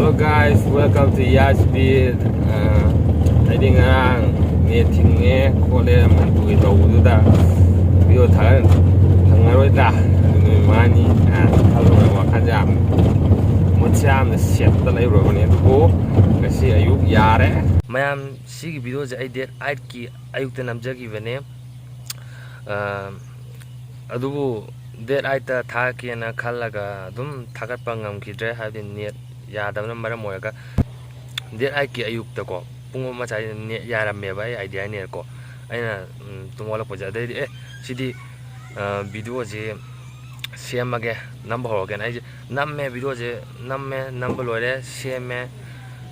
Hello guys, welcome to Yashbeat. Aidi ngarang ne thinge khole manpui tawuda video thangaroi da mani thaluna wakajam mucham na set da leiro bane dugo ngasi ayuk yare mayam sigi video je ai date 8 ki ayuk ta namjagi bane adubu date 8 ta tha ki na khallaga dum thagat pangam ki dre ha din net yadabna maram moyaga date 8 ki ayuk ta ko pungo ma chai net yaram me bai idea ne ko aina tumola poja dai sidi video je semage number hogen ai namme video je namme number lore seme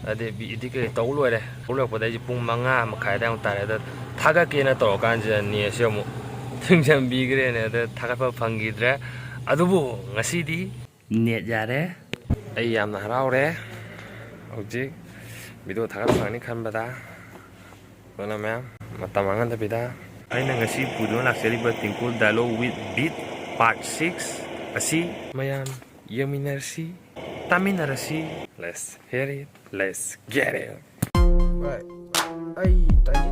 ade bi idike taw lore ulok podai ji pung manga makhai da tare da thaga ke na to kan je ni semu thingcham bi gre ne da thaga pa phangi dre adubu ngasi di net yare ai yamna haraure hojik video thaga phangni khanbada bana ma'am matamangan da bida aina ngasi pudo laksari ba tingkul dialogue with beat part 6 asi mayam yeminarsi taminarsi let's hear it let's get it right ai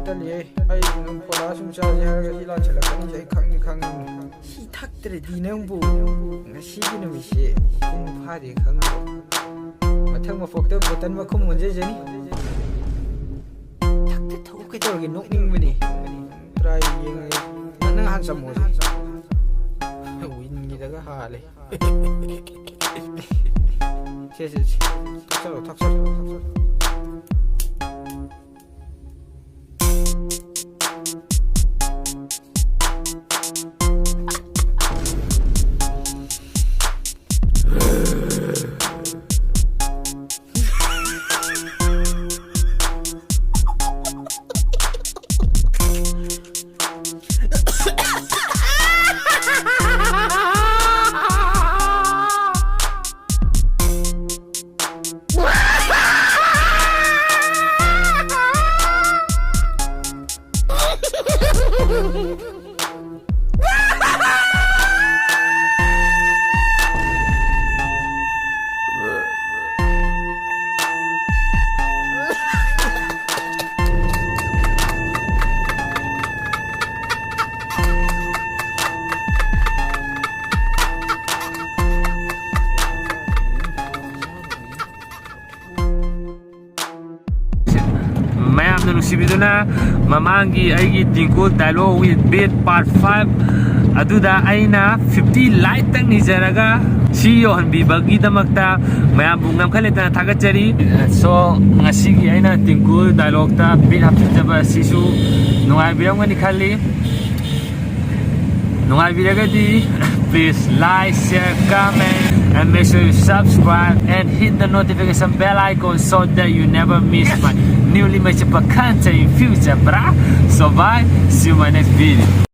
tali ai nang phola sum cha je har ga hila chala kan je khang hi thak tre di nang bu na si gi no mi se kum pha de khang mathang ma phok te botan ma khum mon je je ni thak te thau ke tor gi nok ning mi ni try yeng nang han sam mo win gi da ga ha le che thak sa mayam na nusibiduna mamangi aigi tingkul dialogue with beat part 5 aduda aina 50 like tang ni jaraga si yon bi bagi damakta mayam bungam khaleta thagachari so ngasigi aina tingkul dialogue ta beat hapjaba sisu nungai birangani khali nungai biragadi please like share comment and make sure you subscribe and hit the notification bell icon so that you never miss my newly made content in future, brah. So bye, see you in my next video.